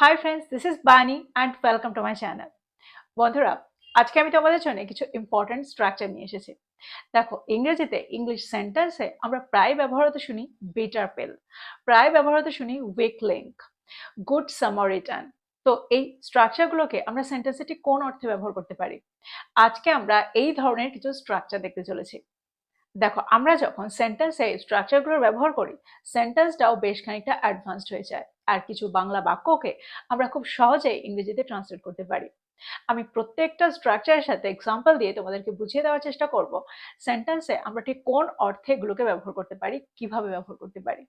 Hi friends, this is বানি and welcome to my channel. বন্ধুরা, আজকে আমি তোমাদের জন্য কিছু ইম্পর্টেন্ট স্ট্রাকচার নিয়ে এসেছি। দেখো, ইংরেজিতে ইংলিশ সেন্টেন্সে আমরা প্রায় ব্যবহৃত শুনি বিটার পিল, প্রায় ব্যবহৃত শুনি উইক লিঙ্ক, গুড সামারিটান। তো এই স্ট্রাকচারগুলোকে আমরা সেন্টেন্সে ঠিক কোন অর্থে ব্যবহার করতে পারি? আজকে আমরা এই ধরনের কিছু স্ট্রাকচার দেখতে চলেছি। দেখো, আমরা যখন সেন্টেন্সে স্ট্রাকচারগুলো ব্যবহার করি, সেন্টেন্সটাও বেশ খানিকটা অ্যাডভান্সড হয়ে যায়, আর কিছু বাংলা বাক্যকে আমরা খুব সহজেই ইংরেজিতে ট্রান্সলেট করতে পারি। আমি প্রত্যেকটা স্ট্রাকচারের সাথে এক্সাম্পল দিয়ে তোমাদেরকে বুঝিয়ে দেওয়ার চেষ্টা করব সেন্টেন্সে আমরা ঠিক কোন অর্থে এগুলোকে ব্যবহার করতে পারি, কিভাবে ব্যবহার করতে পারি।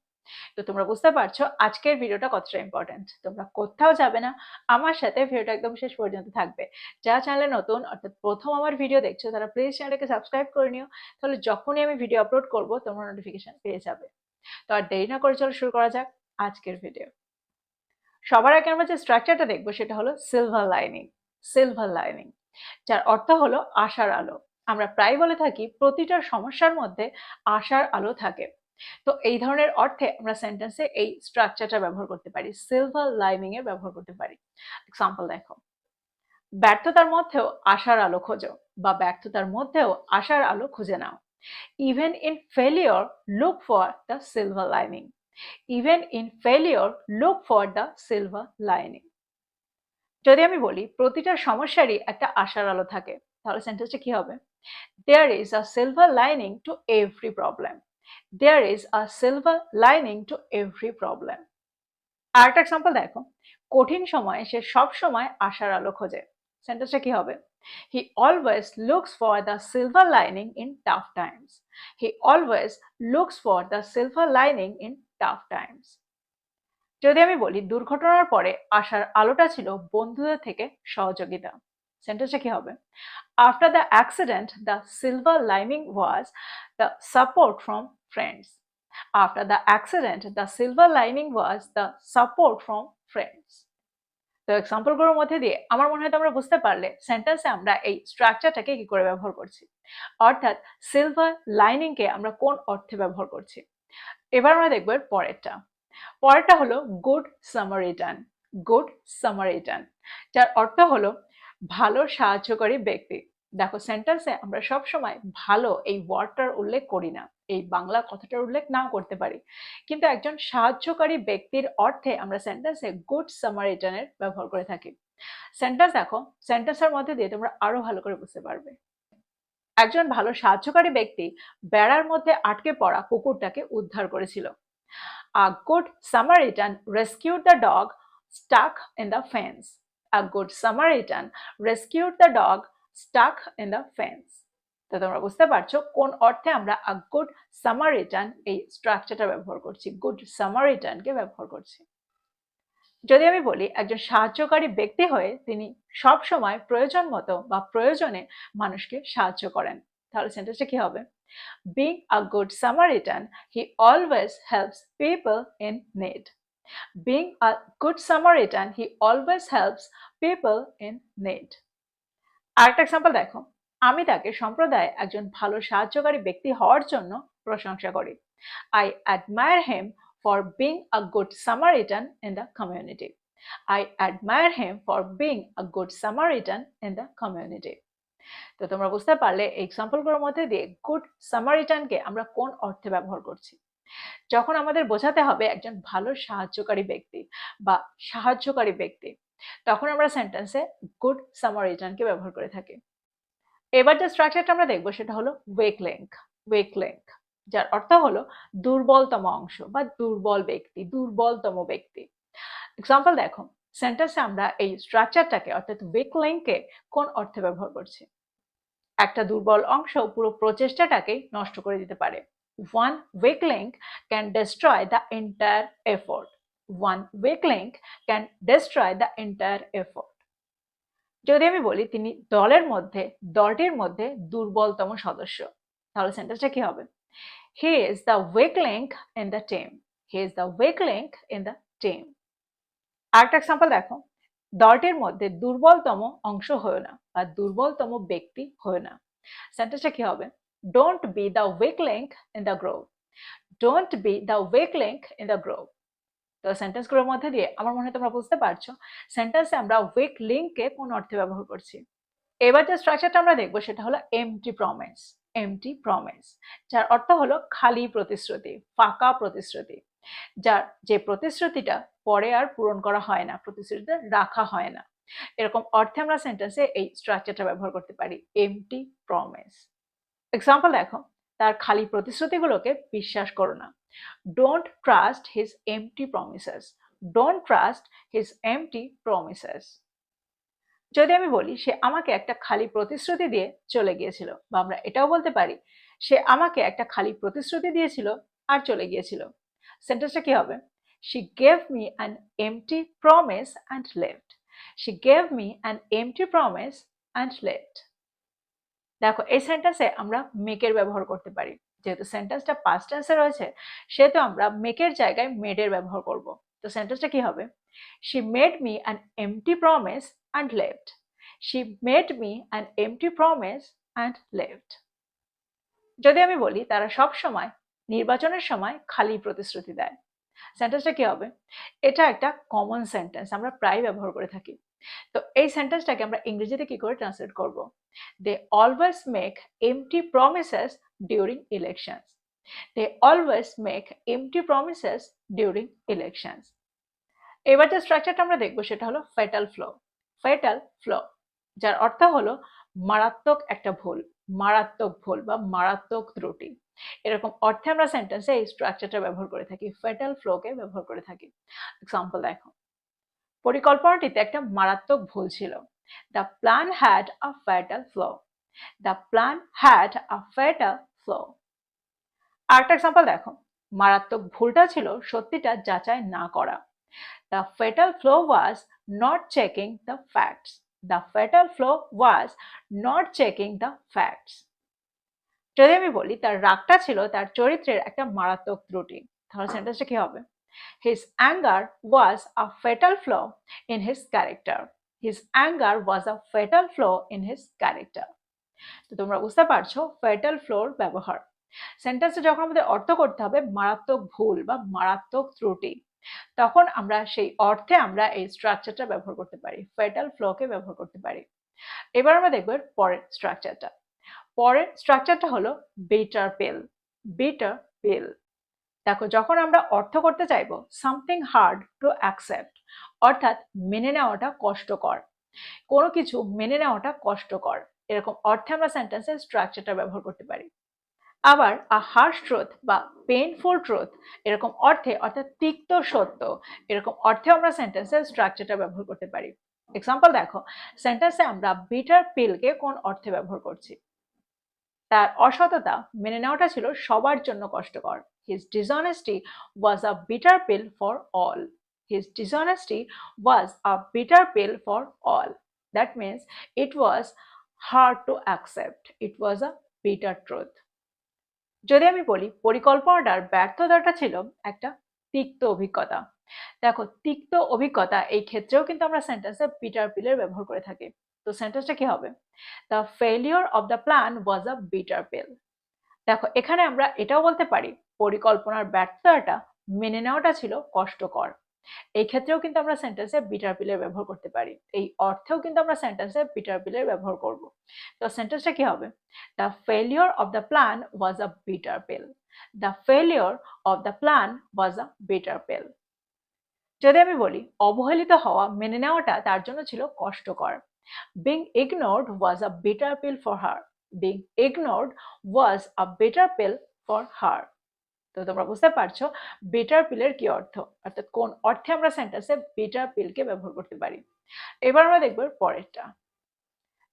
তো তোমরা বুঝতে পারছো আজকের ভিডিওটা কতটা ইম্পর্টেন্ট। তোমরা কোথাও যাবে না, আমার সাথে ভিডিওটা একদম শেষ পর্যন্ত থাকবে। যারা চ্যানেলে নতুন, অর্থাৎ প্রথম আমার ভিডিও দেখছো, তারা প্লিজ চ্যানেলটাকে সাবস্ক্রাইব করে নিও। তাহলে যখনই আমি ভিডিও আপলোড করব তোমরা নোটিফিকেশন পেয়ে যাবে। তো আর দেরি না করে চলো শুরু করা যাক আজকের ভিডিও। সবার আগে আমরা যে স্ট্রাকচারটা দেখবো সেটা হলো সিলভার লাইনিং। সিলভার লাইনিং, যার অর্থ হলো আশার আলো। আমরা প্রায় বলে থাকি প্রতিটা সমস্যার মধ্যে আশার আলো থাকে। তো এই ধরনের অর্থে আমরা সেন্টেন্সে এই স্ট্রাকচারটা ব্যবহার করতে পারি, সিলভার লাইনিং এর ব্যবহার করতে পারি। এক্সাম্পল দেখো, ব্যর্থতার মধ্যেও আশার আলো খোঁজো, বা ব্যর্থতার মধ্যেও আশার আলো খুঁজে নাও। Even in failure look for the silver lining. Even in failure look for the silver lining. যদি আমি বলি প্রতিটা সমস্যারই একটা আশার আলো থাকে, তাহলে সেন্টেন্সটা কি হবে? There is a silver lining to every problem. There is a silver lining to every problem. আরেকটা এক্সাম্পল দেখো, কঠিন সময়ে সে সব সময় আশার আলো খোঁজে। সেন্টেন্সটা কি হবে? He always looks for the silver lining in tough times. He always looks for the silver lining in tough times. যদি আমি বলি দুর্ঘটনার পরে আশার আলোটা ছিল বন্ধুদের থেকে সহযোগিতা, সেন্টেন্সটা কি হবে? After the accident, the silver lining was the support from friends. After the accident, the silver lining was the support from friends. তো এক্সাম্পলগুলোর মধ্যে দিয়ে আমার মনে হয় তোমরা বুঝতে পারলে সেন্টেন্সে আমরা এই স্ট্রাকচারটাকে কি করে ব্যবহার করছি, অর্থাৎ সিলভার লাইনিংকে আমরা কোন অর্থে ব্যবহার করছি। এবার আমরা দেখবো এর পরেরটা। পরেরটা হলো গুড সামারিটান। গুড সামারিটান, যার অর্থ হলো ভালো সাহায্যকারী ব্যক্তি। দেখো, সেন্টেন্সে আমরা সব সময় ভালো এই ওয়ার্ডটার উল্লেখ করি না, এই বাংলা কথাটার উল্লেখ নাও করতে পারি, কিন্তু একজন সাহায্যকারী ব্যক্তির অর্থে আমরা সেন্টেন্সে গুড সামারিটানের ব্যবহার করে থাকি। সেন্টেন্স দেখো, সেন্টেন্সের মধ্যে দিয়ে তোমরা আরো ভালো করে বুঝতে পারবে। একজন ভালো সাহায্যকারী ব্যক্তি বেড়ার মধ্যে আটকে পড়া কুকুরটাকে উদ্ধার করেছিল। A good Samaritan rescued the dog stuck in the fence. A good Samaritan rescued the dog stuck in the fence. তো তোমরা বুঝতে পারছো কোন অর্থে আমরা a good Samaritan এই স্ট্রাকচারটা ব্যবহার করছি, গুড সামারিটানকে ব্যবহার করছি। যদি আমি বলি একজন সাহায্যকারী ব্যক্তি হয়ে তিনি সব সময় প্রয়োজন মতো বা প্রয়োজনে মানুষকে সাহায্য করেন, তাহলে সেন্টেন্সটা কি হবে? Being a good Samaritan, he always helps people in need. Being a good Samaritan, he always helps people in need. আরেকটা এক্সাম্পল দেখো, আমি তাকে সম্প্রদায়ে একজন ভালো সাহায্যকারী ব্যক্তি হওয়ার জন্য প্রশংসা করি। I admire him for being a good Samaritan in the community. I admire him for being a good Samaritan in the community. তো তোমরা বুঝতে পারলে এক্সাম্পলগুলোর মধ্যে দিয়ে গুড সামারিটানকে আমরা কোন অর্থে ব্যবহার করছি। যখন আমাদের বোঝাতে হবে একজন ভালো সাহায্যকারী ব্যক্তি বা সাহায্যকারী ব্যক্তি, তখন আমরা সেন্টেন্সে গুড সামারিটানকে ব্যবহার করে থাকি। এবার যে স্ট্রাকচারটা আমরা দেখবো সেটা হলো উইক লিঙ্ক। উইক লিঙ্ক, যার অর্থ হলো দুর্বলতম অংশ বা দুর্বল ব্যক্তি, দুর্বলতম ব্যক্তি। এক্সাম্পল দেখো, সেন্টেন্সে আমরা এই স্ট্রাকচারটাকে অর্থাৎ উইক লিঙ্ককে কোন অর্থে ব্যবহার করছি। একটা দুর্বল অংশ পুরো প্রচেষ্টাটাকেই নষ্ট করে দিতে পারে। One weak link can destroy the entire effort. One weak link can destroy the entire effort. যদি আমি বলি তিনি দলটির মধ্যে দুর্বলতম সদস্য, তাহলে সেন্টেন্সটা কি হবে? He is the weak link in the team. He is the weak link in the team. আরেকটা এক্সাম্পল দেখো, দলটির মধ্যে দুর্বলতম অংশ হয়ো না বা দুর্বলতম ব্যক্তি হয়ো না। সেন্টেন্সটা কি হবে? Don't be the weak link in the group. Don't be the weak link in the group. তো সেন্টেন্সগুলোর মধ্যে দিয়ে আমার মনে হয় তোমরা বুঝতে পারছো সেন্টেন্সে আমরা উইক লিঙ্ককে কোন অর্থে ব্যবহার করছি। এবার যে স্ট্রাকচারটা আমরা দেখবো সেটা হলো এমটি প্রমিস। এমটি প্রমিস যার অর্থ হলো খালি প্রতিশ্রুতি, ফাঁকা প্রতিশ্রুতি, যার যে প্রতিশ্রুতিটা পরে আর পূরণ করা হয় না, প্রতিশ্রুতিটা রাখা হয় না, এরকম অর্থে আমরা সেন্টেন্সে এই স্ট্রাকচারটা ব্যবহার করতে পারি, এমটি প্রমিস। এক্সাম্পল দেখো, তার খালি প্রতিশ্রুতিগুলোকে বিশ্বাস করো না। Don't trust his empty promises. Don't trust his empty promises. যদি আমি বলি সে আমাকে একটা খালি প্রতিশ্রুতি দিয়ে চলে গিয়েছিল, বা আমরা এটাও বলতে পারি সে আমাকে একটা খালি প্রতিশ্রুতি দিয়েছিল আর চলে গিয়েছিল। সেন্টেন্সটা কি হবে? She gave me an empty promise and left. She gave me an empty promise and left. দেখো এই সেন্টেন্সে আমরা মেকের ব্যবহার করতে পারি। যেহেতু সেন্টেন্সটা পাস্ট টেন্সে রয়েছে সেহেতু আমরা মেকের জায়গায় মেডের ব্যবহার করব। তো সেন্টেন্সটা কি হবে? She made me an empty promise and left. She made me an empty promise and left. যদি আমি বলি তারা সব সময় নির্বাচনের সময় খালি প্রতিশ্রুতি দেয়, সেন্টেন্সটা কি হবে? এটা একটা কমন সেন্টেন্স, আমরা প্রায় ব্যবহার করে থাকি। তো এই সেন্টেন্সটাকে আমরা ইংরেজিতে কি করে ট্রান্সলেট করব? They always make empty promises during elections. They always make empty promises during elections. এবার যে স্ট্রাকচারটা আমরা দেখবো সেটা হলো ফ্যাটাল ফ্লো। ফ্যাটাল ফ্লো যার অর্থ হলো মারাত্মক একটা ভুল, মারাত্মক ভুল বা মারাত্মক ত্রুটি। এরকম অর্থে আমরা সেন্টেন্সে এই স্ট্রাকচারটা ব্যবহার করে থাকি, ফ্যাটাল ফ্লোকে ব্যবহার করে থাকি। এক্সাম্পল দেখো, পরিকল্পনাটিতে একটা মারাত্মক ভুল ছিল। The plan had a fatal flaw. The plan had a fatal flaw. আরেকটা এক্সাম্পল দেখো, মারাত্মক ভুলটা ছিল সত্যিটা যাচাই না করা। The fatal flaw was not checking the facts. The fatal flaw was not checking the facts. যদি আমি বলি তার রাগটা ছিল তার চরিত্রের একটা মারাত্মক ত্রুটি, তাহলে সেন্টেন্সটা কি হবে? His anger was a fatal flaw in his character. His anger was a fatal flaw in his character. তো তোমরা বুঝতে পারছো ফ্যাটাল ফ্লোর ব্যবহার। সেন্টেন্সে যখন আমাদের অর্থ করতে হবে মারাত্মক ভুল বা মারাত্মক ত্রুটি, তখন আমরা সেই অর্থে আমরা এই স্ট্রাকচারটা ব্যবহার করতে পারি, ফ্যাটাল ফ্লোকে ব্যবহার করতে পারি। এবার আমরা দেখব পরের স্ট্রাকচারটা। পরের স্ট্রাকচারটা হলো বিটার পিল। Bitter pill. দেখো যখন আমরা অর্থ করতে চাইবো সামথিং হার্ড টু অ্যাকসেপ্ট, অর্থাৎ মেনে নেওয়াটা কষ্টকর, কোনো কিছু মেনে নেওয়াটা কষ্টকর, এরকম অর্থে আমরা সেন্টেন্সের স্ট্রাকচারটা ব্যবহার করতে পারি। আবার আ হার্শ ট্রুথ বা পেইনফুল ট্রুথ এরকম অর্থে, অর্থাৎ তিক্ত সত্য, এরকম অর্থে আমরা সেন্টেন্সের স্ট্রাকচারটা ব্যবহার করতে পারি। এক্সাম্পল দেখো, সেন্টেন্সে আমরা বিটার পিলকে কোন অর্থে ব্যবহার করছি? তার অসততা মেনে নেওয়াটা ছিল সবার জন্য কষ্টকর। His dishonesty was a bitter pill for all. His dishonesty was a bitter pill for all. That means it was hard to accept. It was a bitter truth. যদি আমি বলি পরিকল্পনাটার ব্যর্থতাটা ছিল একটা তিক্ত অভিজ্ঞতা, দেখো তিক্ত অভিজ্ঞতা এই ক্ষেত্রেও কিন্তু আমরা সেন্টেন্সে বিটার পিলের ব্যবহার করে থাকি। তো সেন্টেন্সটা কি হবে? The failure of the plan was a bitter pill. দেখো এখানে আমরা এটাও বলতে পারি পরিকল্পনার ব্যর্থতাটা মেনে নেওয়াটা ছিল কষ্টকর। এই ক্ষেত্রেও কিন্তু আমরা সেন্টেন্সে বিটার পিলের ব্যবহার করতে পারি, এই অর্থেও কিন্তু আমরা সেন্টেন্সে বিটার পিলের ব্যবহার করব। তো সেন্টেন্সটা কি হবে? The failure of the plan was a bitter pill. The failure of the plan was a bitter pill. যদি আমি বলি অবহেলিত হওয়া মেনে নেওয়াটা তার জন্য ছিল কষ্টকর। Being ignored was a bitter pill for her. Being ignored was a bitter pill for her. তো তোমরা বুঝতে পারছো বিটার পিলের কি অর্থ, অর্থাৎ কোন অর্থে আমরা সেন্টেন্সে বিটার পিলকে ব্যবহার করতে পারি। এবার আমরা দেখব পরেরটা।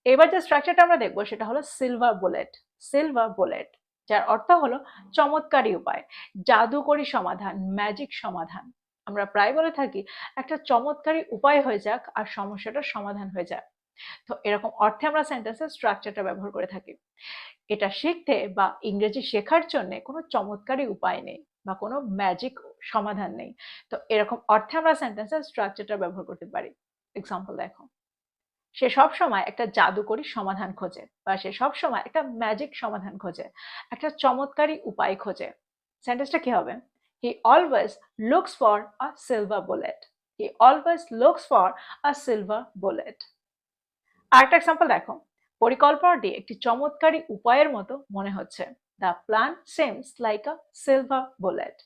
এবার যে স্ট্রাকচারটা আমরা দেখবো সেটা হলো সিলভার বুলেট। সিলভার বুলেট যার অর্থ হলো চমৎকারী উপায়, জাদুকরী সমাধান, ম্যাজিক সমাধান। আমরা প্রায় বলে থাকি একটা চমৎকারী উপায় হয়ে যাক আর সমস্যাটার সমাধান হয়ে যায়। তো এরকম অর্থে আমরা সেন্টেন্সের স্ট্রাকচারটা ব্যবহার করে থাকি। এটা শিখতে বা ইংরেজি শেখার জন্য কোনো চমৎকারী উপায় নেই বা কোনো ম্যাজিক সমাধান নেই। তো এরকম অর্থে আমরা সেন্টেন্সের স্ট্রাকচারটা ব্যবহার করতে পারি। এক্সাম্পল দেখো, সে সব সময় একটা জাদুকরী সমাধান খোঁজে, বা সে সব সময় একটা ম্যাজিক সমাধান খোঁজে, একটা চমৎকারী উপায় খোঁজে। সেন্টেন্সটা কি হবে? He always looks for a silver bullet. He always looks for a silver bullet. আরেকটা এক্সাম্পল দেখো, পরিকল্পনাটি একটি চমৎকারী উপায়ের মতো মনে হচ্ছে। The plan সেমস like a silver bullet.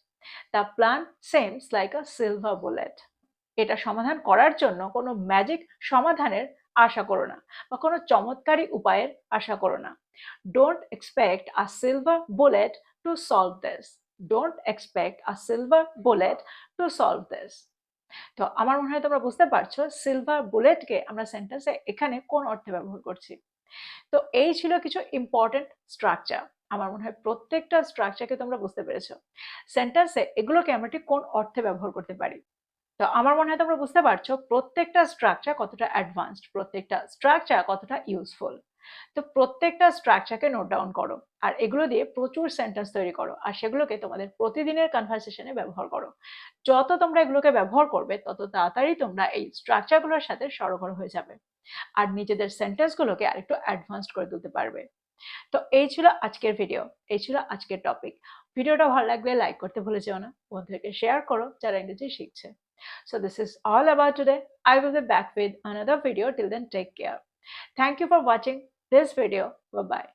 The plan সেমস like a silver bullet. এটা সমাধান করার জন্য কোনো ম্যাজিক সমাধানের আশা করো না, বা কোনো চমৎকারী উপায়ের আশা করো না। Don't expect a silver bullet to solve this. Don't expect a silver bullet to solve this. তো আমার মনে হয় তোমরা বুঝতে পারছো সিলভার বুলেটকে আমরা সেন্টেন্সে এখানে কোন অর্থে ব্যবহার করছি। তো এই ছিল কিছু ইম্পর্টেন্ট স্ট্রাকচার। আমার মনে হয় প্রত্যেকটা স্ট্রাকচারকে তোমরা বুঝতে পেরেছো। সেন্টেন্সে এগুলোকে আমরা ঠিক কোন অর্থে ব্যবহার করতে পারি। তো আমার মনে হয় তোমরা বুঝতে পারছো প্রত্যেকটা স্ট্রাকচার কতটা অ্যাডভান্সড, প্রত্যেকটা স্ট্রাকচার কতটা ইউজফুল। তো প্রত্যেকটা স্ট্রাকচারকে নোট ডাউন করো, আর এগুলো দিয়ে প্রচুর সেন্টেন্স তৈরি করো, আর সেগুলোকে তোমাদের প্রতিদিনের কনভারসেশনে ব্যবহার করো। যত তোমরা এগুলোকে ব্যবহার করবে তত তাড়াতাড়ি তোমরা এই স্ট্রাকচারগুলোর সাথে সড়গড় হয়ে যাবে, আর নিজেদের সেন্টেন্সগুলোকে আরেকটু অ্যাডভান্সড করে তুলতে পারবে। তো এই ছিল আজকের ভিডিও, এই ছিল আজকের টপিক। ভিডিওটা ভালো লাগলে লাইক করতে ভুলে যেও না, বন্ধুদেরকে শেয়ার করো যারা ইংরেজি শিখছে। So this is all about today. I will be back with another video. Till then, take care. Thank you for watching this video. Bye bye.